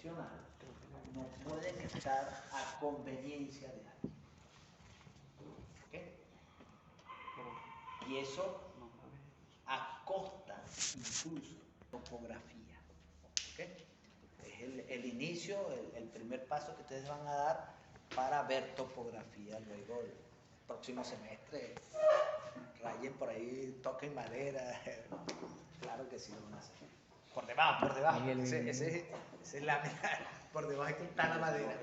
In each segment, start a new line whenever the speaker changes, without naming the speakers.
proporcional no pueden estar a conveniencia de alguien. ¿Ok? Y eso a costa incluso topografía. ¿Ok? Es el inicio, el primer paso que ustedes van a dar para ver topografía. Luego el próximo semestre rayen por ahí, toquen madera. Claro que sí lo van a hacer. Por debajo. Ese es la por debajo es que está la madera.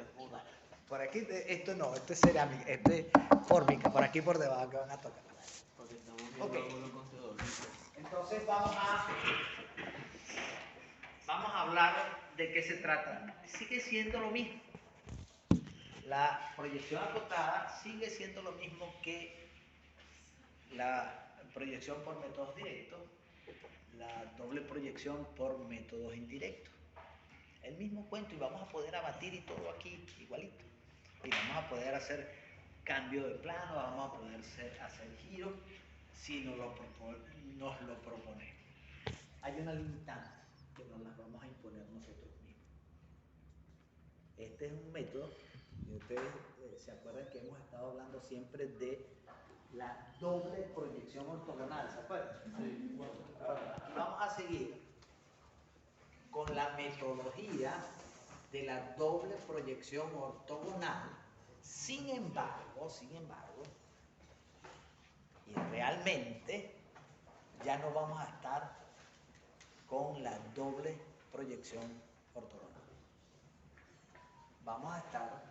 Por aquí, esto no, esto es cerámica, esto es fórmica, por aquí por debajo que van a tocar. Ok. Entonces vamos a hablar de qué se trata. Sigue siendo lo mismo. La proyección acotada sigue siendo lo mismo que la proyección por métodos directos, la doble proyección por métodos indirectos. El mismo cuento, y vamos a poder abatir y todo aquí igualito. Y vamos a poder hacer cambio de plano, vamos a poder hacer giros si nos lo proponemos. Hay una limitante que nos las vamos a imponer nosotros mismos. Este es un método, y ustedes se acuerdan que hemos estado hablando siempre de la doble proyección ortogonal, ¿se acuerdan? Sí. Bueno, aquí vamos a seguir con la metodología de la doble proyección ortogonal. Sin embargo, y realmente ya no vamos a estar con la doble proyección ortogonal. Vamos a estar,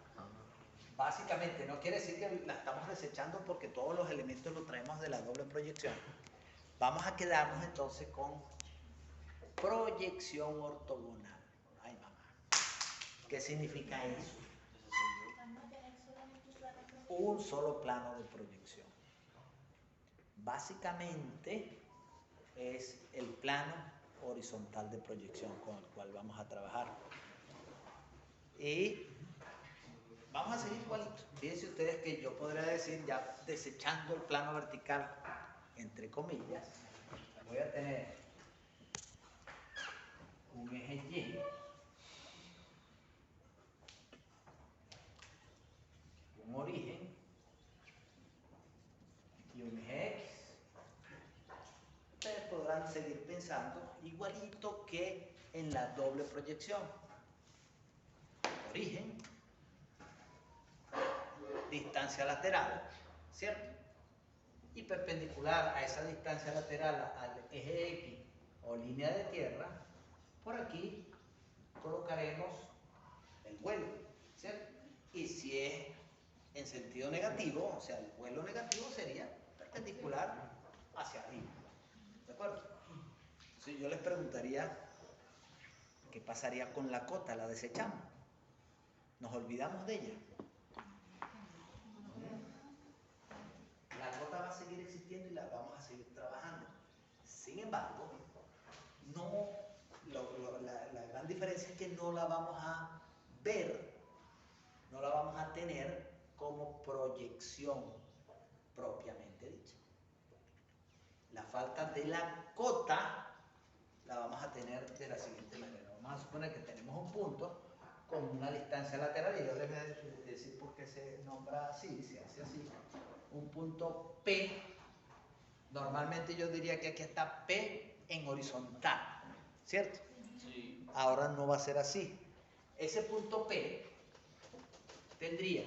básicamente, no quiere decir que la estamos desechando porque todos los elementos los traemos de la doble proyección. Vamos a quedarnos entonces con proyección ortogonal. Ay, mamá. ¿Qué significa eso? Un solo plano de proyección. Básicamente es el plano horizontal de proyección con el cual vamos a trabajar. Y vamos a seguir igualito. Fíjense ustedes que yo podría decir, ya desechando el plano vertical, entre comillas, voy a tener un eje Y, un origen y un eje X. Ustedes podrán seguir pensando igualito que en la doble proyección. Origen, distancia lateral, ¿cierto? Y perpendicular a esa distancia lateral al eje X o línea de tierra, por aquí colocaremos el vuelo, ¿cierto? Y si es en sentido negativo, o sea, el vuelo negativo sería perpendicular hacia arriba, ¿de acuerdo? Entonces yo les preguntaría, ¿qué pasaría con la cota? ¿La desechamos? ¿Nos olvidamos de ella? La cota va a seguir existiendo y la vamos a seguir trabajando. Sin embargo, la gran diferencia es que no la vamos a ver, no la vamos a tener como proyección propiamente dicha. La falta de la cota la vamos a tener de la siguiente manera. Vamos a suponer que tenemos un punto con una distancia lateral, y yo les voy a decir por qué se nombra así, se hace así. Un punto P, normalmente yo diría que aquí está P en horizontal, ¿cierto? Sí. Ahora no va a ser así. Ese punto P tendría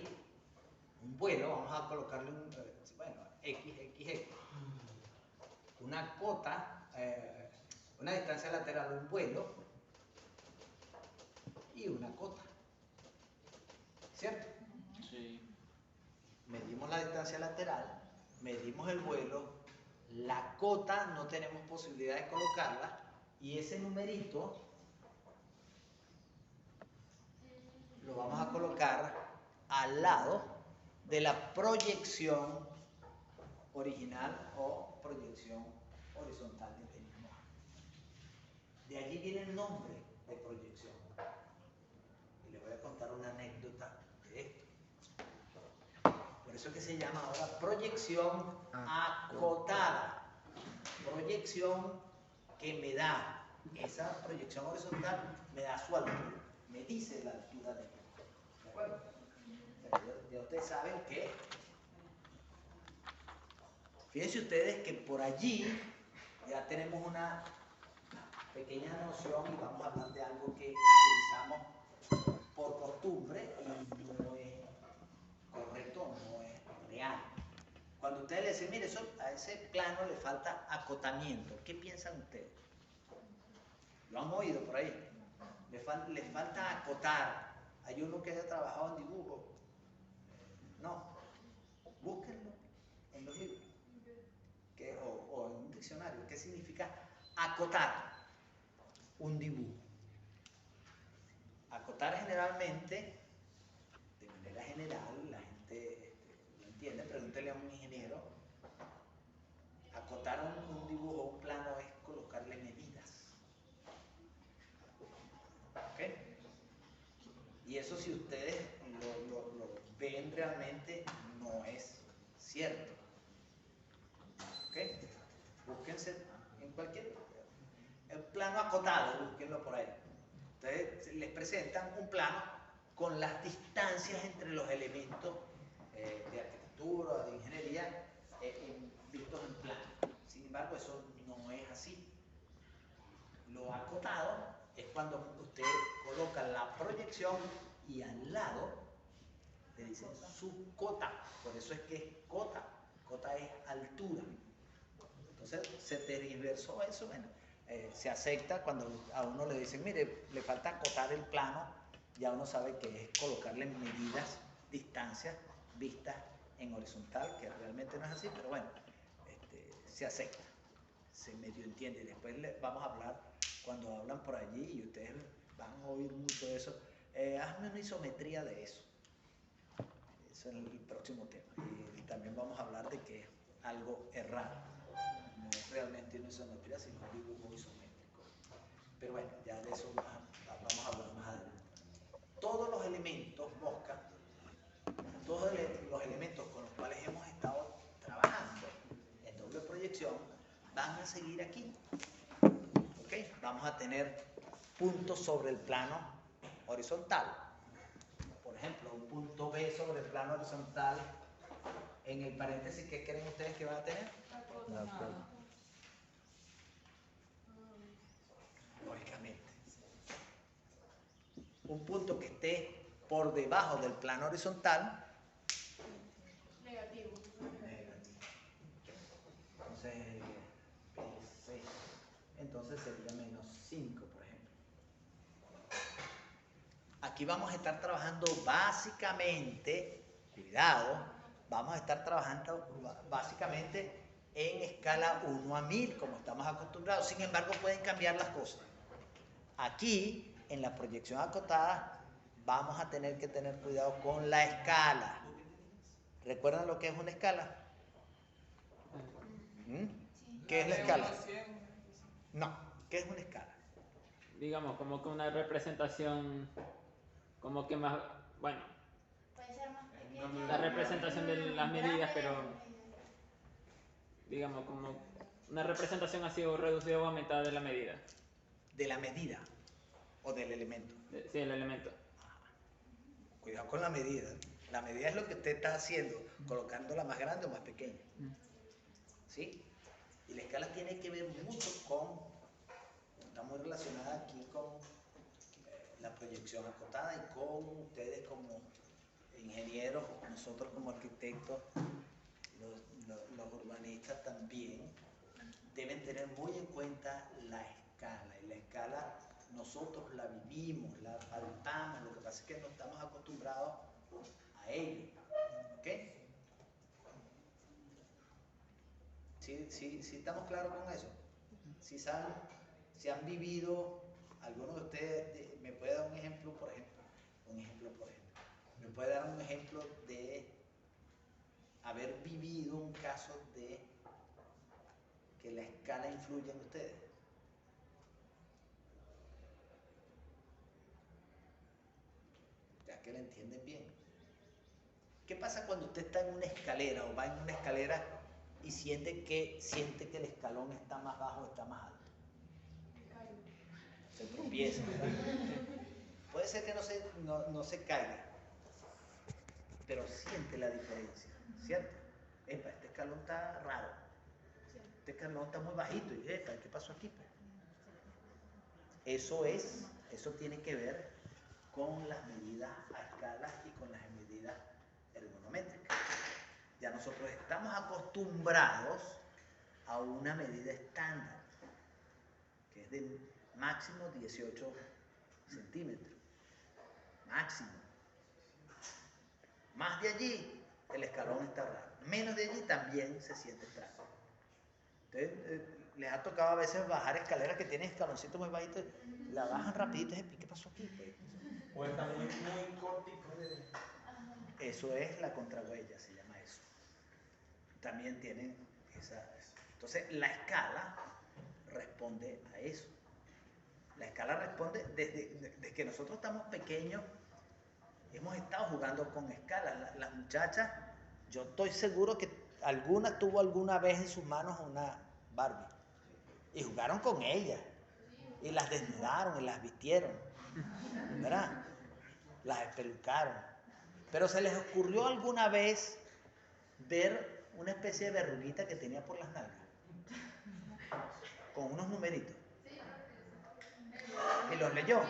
un vuelo, vamos a colocarle un, X, una cota, una distancia lateral, un vuelo y una cota, ¿cierto? Sí. Medimos la distancia lateral, medimos el vuelo, la cota no tenemos posibilidad de colocarla, y ese numerito lo vamos a colocar al lado de la proyección original o proyección horizontal que tenemos. De allí viene el nombre de proyección. Y les voy a contar una anécdota de esto. Por eso es que se llama ahora proyección acotada. Proyección que me da, esa proyección horizontal me da su altura. me dice la altura del punto. ¿De acuerdo? Ya ustedes saben que, fíjense ustedes que por allí ya tenemos una pequeña noción y vamos a hablar de algo que utilizamos por costumbre y no es correcto, no es real. Cuando ustedes le dicen, mire, a ese plano le falta acotamiento, ¿qué piensan ustedes? ¿Lo han oído por ahí? Le falta acotar. Hay uno que haya trabajado en dibujo. No. Búsquenlo en los libros. O en un diccionario. ¿Qué significa acotar un dibujo? Acotar generalmente, de manera general, la gente lo entiende. Pregúntele a un ingeniero. Acotar un dibujo, un plano, es colocarle medidas. ¿Ok? Y eso, si ustedes lo ven realmente, no es cierto. ¿Ok? Búsquense en cualquier plano acotado, búsquenlo por ahí. Entonces les presentan un plano con las distancias entre los elementos de arquitectura, de ingeniería, vistos en plano. Sin embargo, eso no es así. Lo acotado es cuando usted coloca la proyección y al lado le dicen subcota. Por eso es que es cota. Cota es altura. Entonces se tergiversó eso. Bueno, se acepta cuando a uno le dicen, mire, le falta acotar el plano, ya uno sabe que es colocarle medidas, distancias, vistas en horizontal, que realmente no es así, pero bueno, se acepta, se medio entiende. Después vamos a hablar, cuando hablan por allí, y ustedes van a oír mucho de eso, hazme una isometría de eso. Eso es el próximo tema. Y también vamos a hablar de que es algo errado. No es realmente una isometría, sino un dibujo isométrico. Pero bueno, ya de eso vamos a hablar más adelante. Todos los elementos mosca, todos los elementos con los cuales hemos estado trabajando en doble proyección, van a seguir aquí. ¿Ok? Vamos a tener puntos sobre el plano horizontal. Por ejemplo, un punto B sobre el plano horizontal. En el paréntesis, ¿qué creen ustedes que van a tener? Lógicamente. Un punto que esté por debajo del plano horizontal. Negativo. Entonces sería menos 5, por ejemplo. Aquí vamos a estar trabajando básicamente, cuidado, vamos a estar trabajando básicamente en escala 1 a 1000, como estamos acostumbrados. Sin embargo, pueden cambiar las cosas. Aquí, en la proyección acotada, vamos a tener que tener cuidado con la escala. ¿Recuerdan lo que es una escala? ¿Qué es la escala? No, ¿qué es una escala?
Digamos, como que una representación, como que más, bueno,
puede ser más pequeña,
la representación de las medidas, pero digamos, como una representación así o reducida o aumentada de la medida.
¿De la medida o del elemento?
Sí, el elemento.
Cuidado con la medida. La medida es lo que usted está haciendo, colocándola más grande o más pequeña. ¿Sí? Y la escala tiene que ver mucho con, está muy relacionada aquí con la proyección acotada y con ustedes como ingenieros, nosotros como arquitectos, los urbanistas también, deben tener muy en cuenta la escala. Y la escala nosotros la vivimos, la palpamos, lo que pasa es que no estamos acostumbrados a ello. ¿Ok? ¿Sí estamos claros con eso? Si han vivido, algunos de ustedes, me puede dar un ejemplo, por ejemplo, me puede dar un ejemplo de haber vivido un caso de que la escala influye en ustedes. Ya que la entienden bien. ¿Qué pasa cuando usted está en una escalera o va en una escalera y siente que el escalón está más bajo o está más alto? Se tropieza, ¿verdad? puede ser que no se caiga, pero siente la diferencia, ¿cierto? Epa, este escalón está raro, este escalón está muy bajito, y epa, ¿qué pasó aquí, pues? Eso tiene que ver con las medidas a escala y con las medidas ergonométricas. Ya nosotros estamos acostumbrados a una medida estándar, que es de máximo 18 centímetros. Máximo. Más de allí, el escalón está raro. Menos de allí también se siente extraño. Entonces, les ha tocado a veces bajar escaleras que tienen escaloncitos muy bajitos, la bajan rapidito y ¿qué pasó aquí? Pues?
O está muy cortico.
Eso es la contrahuella, se llama eso. También tienen esa. Entonces, la escala responde a eso. La escala responde desde que nosotros estamos pequeños, hemos estado jugando con escalas. Las muchachas, yo estoy seguro que alguna tuvo alguna vez en sus manos una Barbie y jugaron con ella y las desnudaron y las vistieron, ¿verdad? Las espelucaron. Pero se les ocurrió alguna vez ver una especie de verruguita que tenía por las nalgas con unos numeritos y los leyó.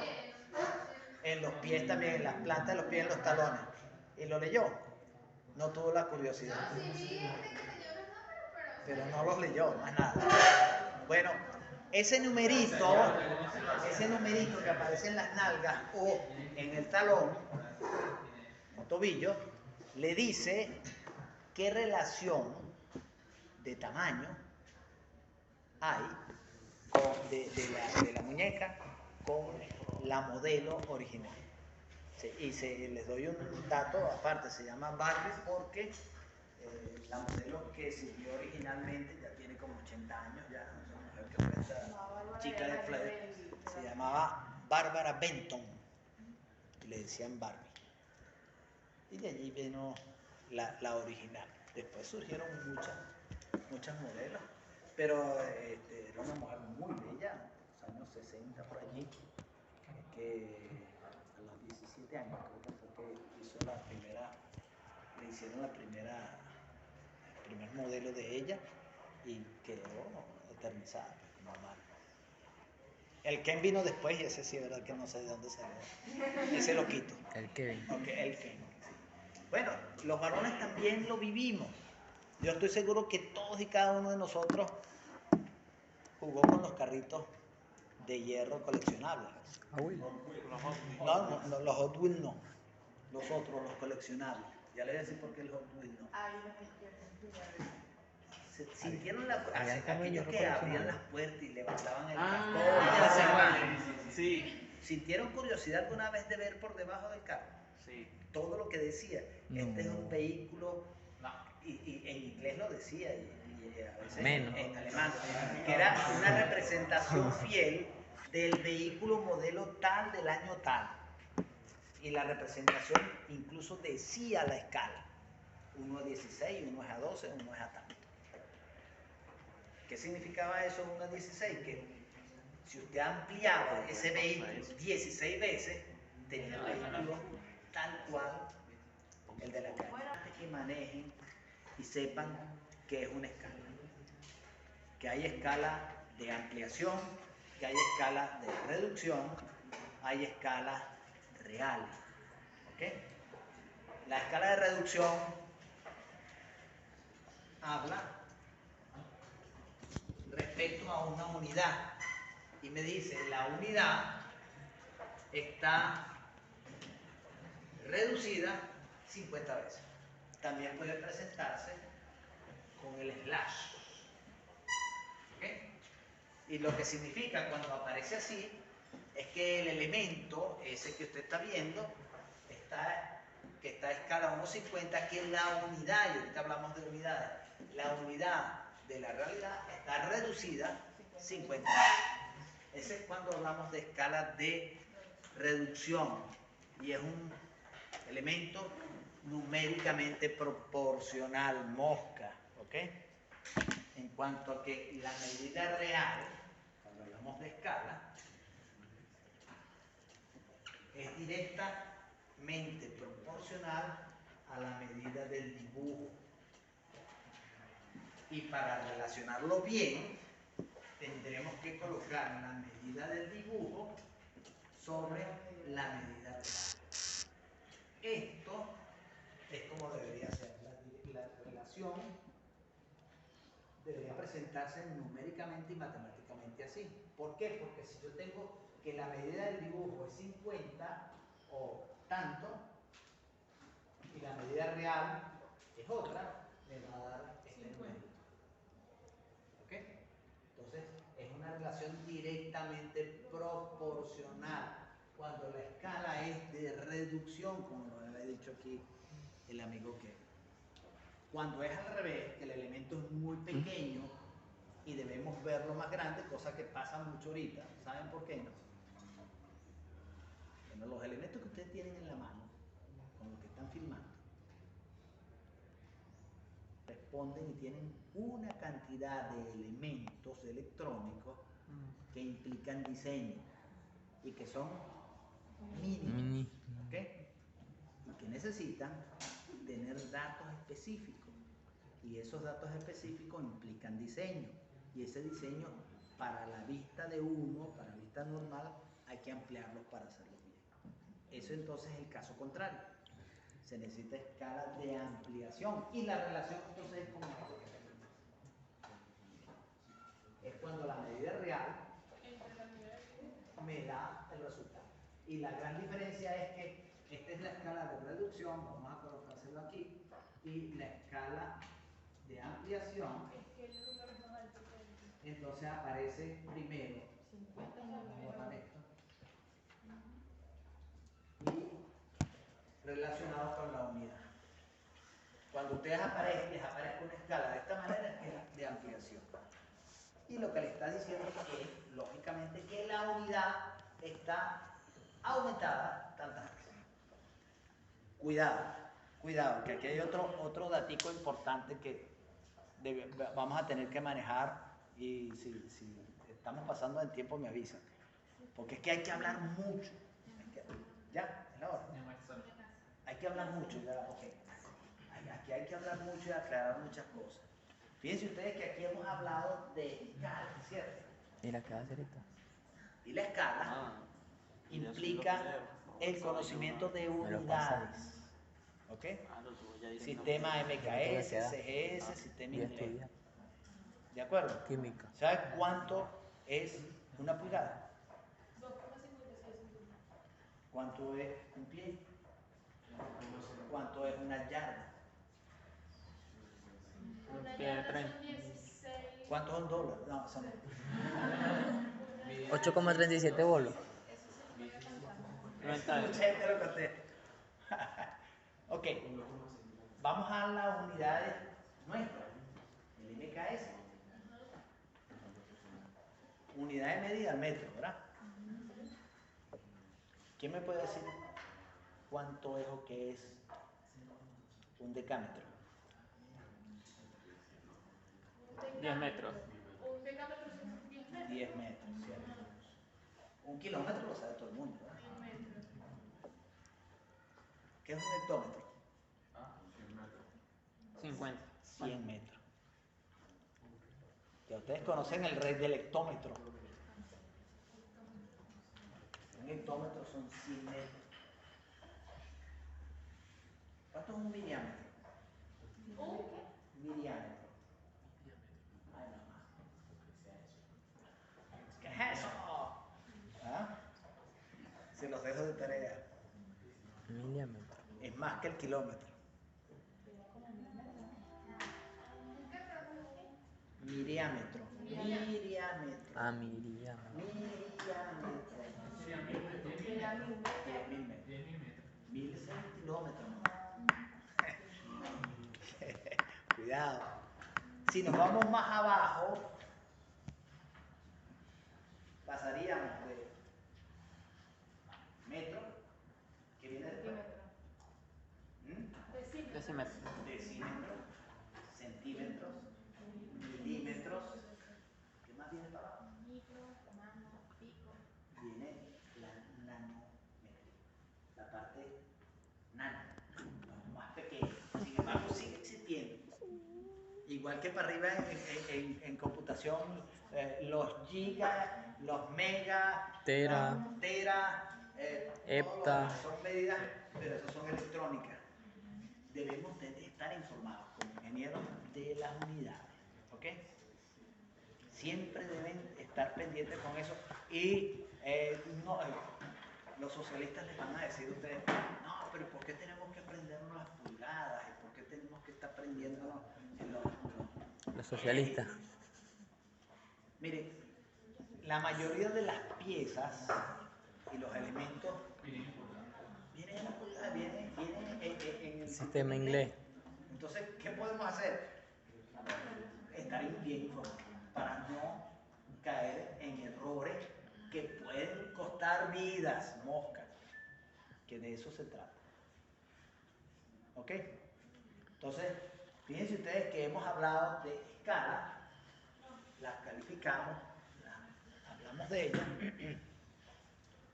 En los pies también, en las plantas de los pies, en los talones. Y lo leyó. No tuvo la curiosidad. Pero no los leyó, más nada. Bueno, ese numerito que aparece en las nalgas o en el talón, en el tobillo, le dice qué relación de tamaño hay de la muñeca con la modelo original. Sí, y les doy un dato aparte, se llama Barbie porque la modelo que sirvió originalmente ya tiene como 80 años, ya no sé, mujer que fue esta chica de Flair, se llamaba Bárbara Benton, y le decían Barbie. Y de allí vino la original. Después surgieron muchas modelos, pero era una mujer muy bella, en los años 60 por allí, que a los 17 años creo que fue que hizo le hicieron el primer modelo de ella y quedó eternizada como marca. El Ken vino después y ese sí es verdad que no sé de dónde salió. Ese lo quito.
El Kevin.
Okay, el Ken. Sí. Bueno, los varones también lo vivimos. Yo estoy seguro que todos y cada uno de nosotros jugó con los carritos de hierro coleccionables. No, los Hot Wheels no. Los otros, los coleccionables. Ya le voy a decir por qué el Hot Wheels no. Sintieron aquellos que abrían las puertas y levantaban el cartón.
Sí.
¿Sintieron curiosidad alguna vez de ver por debajo del carro?
Sí.
Todo lo que decía.
No.
Este es un vehículo,
No.
y en inglés lo decía, y a veces
Menos.
en alemán, que era una representación fiel del vehículo modelo tal del año tal. Y la representación incluso decía la escala. Uno es 16, uno es a 12, uno es a tanto. ¿Qué significaba eso 1 a 16? Que si usted ampliaba ese vehículo 16 veces, tenía el vehículo tal cual el de la calle. Que manejen y sepan que es una escala. Que hay escala de ampliación, que hay escala de reducción, hay escalas reales. ¿Ok? La escala de reducción habla respecto a una unidad y me dice la unidad está reducida 50 veces. También puede presentarse con el slash. ¿Okay? Y lo que significa cuando aparece así es que el elemento ese que usted está viendo que está a escala 1.50, que la unidad, y ahorita hablamos de unidades, la unidad de la realidad está reducida 50 veces. Ese es cuando hablamos de escala de reducción y es un elemento numéricamente proporcional, mosca, ¿ok? En cuanto a que la medida real, cuando hablamos de escala, es directamente proporcional a la medida del dibujo. Y para relacionarlo bien, tendremos que colocar la medida del dibujo sobre la medida real. Esto es como debería ser. La relación debería presentarse numéricamente y matemáticamente así. ¿Por qué? Porque si yo tengo que la medida del dibujo es 50 o tanto, y la medida real es otra, me va a dar este numerito. ¿Ok? Entonces, es una relación directamente proporcional. Cuando la escala es de reducción, como lo había dicho aquí el amigo que. Cuando es al revés, que el elemento es muy pequeño y debemos verlo más grande, cosa que pasa mucho ahorita. ¿Saben por qué? Bueno, los elementos que ustedes tienen en la mano, con los que están filmando, responden y tienen una cantidad de elementos electrónicos que implican diseño y que son mínimos, ¿ok? Y que necesitan tener datos específicos. Y esos datos específicos implican diseño. Y ese diseño, para la vista de uno, para la vista normal, hay que ampliarlos para hacerlo bien. Eso entonces es el caso contrario. Se necesita escala de ampliación. Y la relación entonces es como esto que tenemos. Es cuando la medida real me da el resultado. Y la gran diferencia es que esta es la escala de reducción, vamos a colocárselo aquí, y la escala de ampliación, entonces aparece primero, vamos a borrar esto, y relacionado con la unidad. Cuando ustedes aparecen, les aparece una escala de esta manera, que es de ampliación. Y lo que le está diciendo es, lógicamente, que la unidad está aumentada tantas veces. Cuidado, que aquí hay otro datico importante que vamos a tener que manejar, y si estamos pasando el tiempo me avisan. Porque es que hay que hablar mucho. ¿Ya? ¿Es la hora? Hay que hablar mucho, ya, ok. Aquí hay que hablar mucho y aclarar muchas cosas. Fíjense ustedes que aquí hemos hablado de escala, ¿cierto?
¿Y la escala cerita?
Y la escala implica el conocimiento de unidades. ¿Ok? Sistema MKS, CGS, sistema inglés. ¿De acuerdo?
Química.
¿Sabes cuánto es una pulgada?
2,56.
¿Cuánto es un pie? ¿Cuánto es una yarda?
Una
Pie de
yarda
tren.
son 16.
¿Cuántos son dólares? No, eso no.
8,37 bolos.
Eso se puede alcanzar.
Rentable.
Mucha gente lo contesta. Ok, vamos a las unidades nuestras, el MKS. Unidad de medida, el metro, ¿verdad? ¿Quién me puede decir cuánto es o qué es un decámetro?
10 metros.
Un decámetro son 10 metros.
10 metros, ¿cierto? Un kilómetro lo sabe todo el mundo, ¿verdad?
10 metros.
¿Qué es un hectómetro?
50.
100 metros. Ya ustedes conocen el rey del hectómetro. Un hectómetro son 100 metros. ¿Cuánto es un miriámetro?
¿Un qué?
Miriámetro. Ay, mamá. ¿Qué es eso? ¿Ah? Se los dejo de tarea.
Milímetro.
Es más que el kilómetro. Miriámetro. Miriámetro.
Ah, miriámetro.
Miriámetro. 10.000 metros. 1.000 kilómetros. Cuidado. Si nos vamos más abajo, pasaríamos de metro, que viene después,
Decímetro.
decímetros, centímetros, milímetros. ¿Qué más viene para abajo?
Micro, nano, pico.
Viene la nanometría. igual que para arriba en computación, los gigas, los megas,
Tera, hepta.
todas son medidas, pero esas son electrónicas. Debemos de estar informados como ingenieros de las unidades, ¿ok? Siempre deben estar pendientes con eso y los socialistas les van a decir a ustedes, no, pero ¿por qué tenemos que aprendernos las pulgadas? ¿Y por qué tenemos que estar aprendiéndonos en
Los socialistas.
Miren, la mayoría de las piezas y los elementos vienen en la pulgada, vienen en el
Sistema inglés.
Entonces, ¿qué podemos hacer? Estar bien informados para no caer en errores que pueden costar vidas, moscas, que de eso se trata. ¿Ok? Entonces, fíjense ustedes que hemos hablado de escala, las calificamos, hablamos de ellas,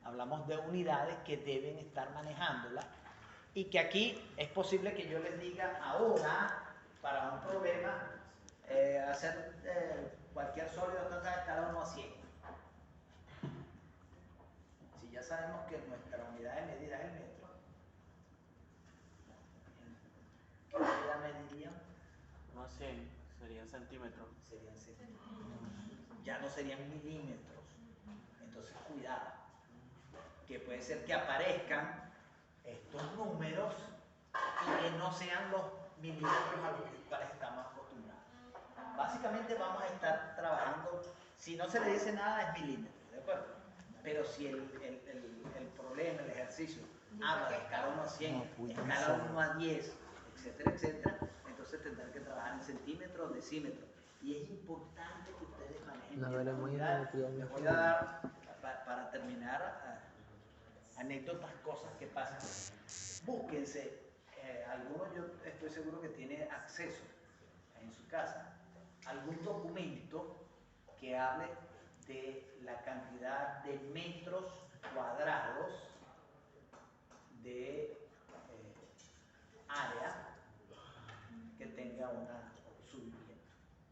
hablamos de unidades que deben estar manejándolas y que aquí es posible que yo les diga ahora, para un problema, hacer cualquier sólido entonces escala 1 a 100. Si ya sabemos que nuestra unidad de medida es el metro, ¿qué medida mediríamos?
No 100, serían centímetros.
Serían centímetros. Ya no serían milímetros. Entonces, cuidado, que puede ser que aparezcan estos números y que no sean los milímetros a los cuales estamos acostumbrados. Básicamente vamos a estar trabajando, si no se le dice nada es milímetros, ¿de acuerdo? Pero si el problema, el ejercicio, habla de escala 1 a 100, escala 1 a 10, etcétera, etcétera, entonces tendrán que trabajar en centímetros, decímetros. Y es importante que ustedes manejen
No
bien la
veremos
unidad.
bien,
Les voy a dar, para terminar, anécdotas, cosas que pasan. Búsquense, algunos yo estoy seguro que tienen acceso en su casa, algún documento que hable de la cantidad de metros cuadrados de área que tenga su vivienda.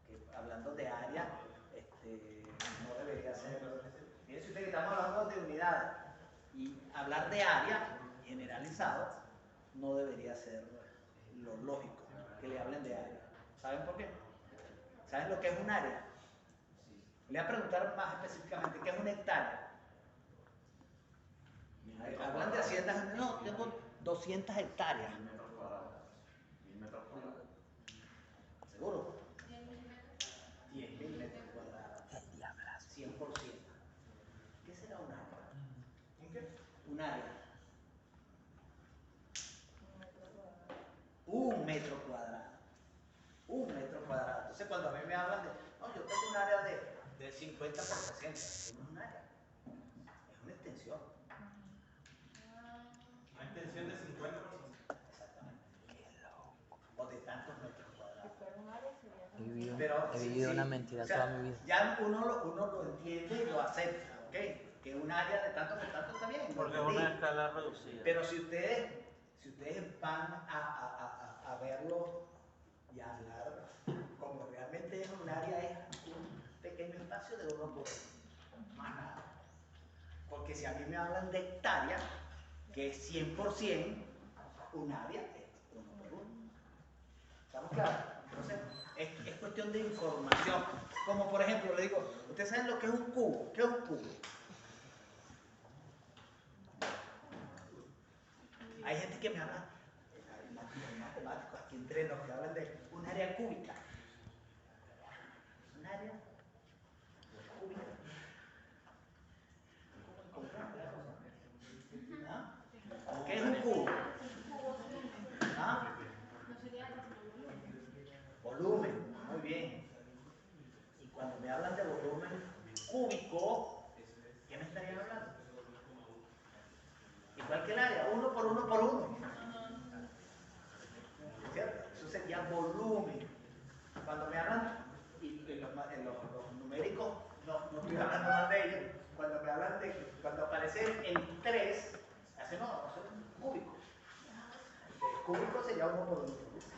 Que, hablando de área, no debería ser. Fíjense usted que estamos hablando de unidades y hablar de área generalizado no debería ser lo lógico que le hablen de área. ¿Saben por qué? ¿Saben lo que es un área? Le voy a preguntar más específicamente, ¿qué es una hectárea? Hablan de haciendas, no, tengo 200 hectáreas.
1000 metros cuadrados.
¿Seguro? 10.000 metros cuadrados. 100%. ¿Qué será un área?
¿Un qué?
Un área. 1 metro cuadrado. 1 metro cuadrado. Entonces cuando a mí me hablan de, no, yo tengo un área de 50 por 60, eso no es un área, es una extensión.
Una extensión de 50 por 60.
Exactamente. O de tantos metros cuadrados.
He vivido una mentira
o sea,
toda mi vida.
ya uno lo entiende y lo acepta, ¿ok? Que un área de tanto por tanto está bien.
Porque es
lo
una
entendí.
escala reducida.
Pero si ustedes van a verlo y a hablar como realmente es un área, es un pequeño espacio de 1 por 1, más nada. Porque si a mí me hablan de hectárea, que es 100%, un área es 1 por 1. ¿Estamos claros? Entonces, es cuestión de información. Como por ejemplo, le digo, ¿ustedes saben lo que es un cubo? ¿Qué es un cubo? Hay gente que me habla, hay matemáticos aquí entre nos que hablan de un área cúbica. Un área cúbica. ¿Ah? ¿Qué es un cubo? ¿Ah? Volumen, muy bien. Y cuando me hablan de volumen cúbico, ¿qué me estarían hablando? Igual que el área, 1 por 1 por 1. ¿Cierto? Eso sería volumen. Cuando me hablan, y los numéricos, no estoy hablando más de ellos, cuando me hablan de, cuando aparece el 3, hace no, eso es un cúbico. El cúbico sería 1 por 1 por 1.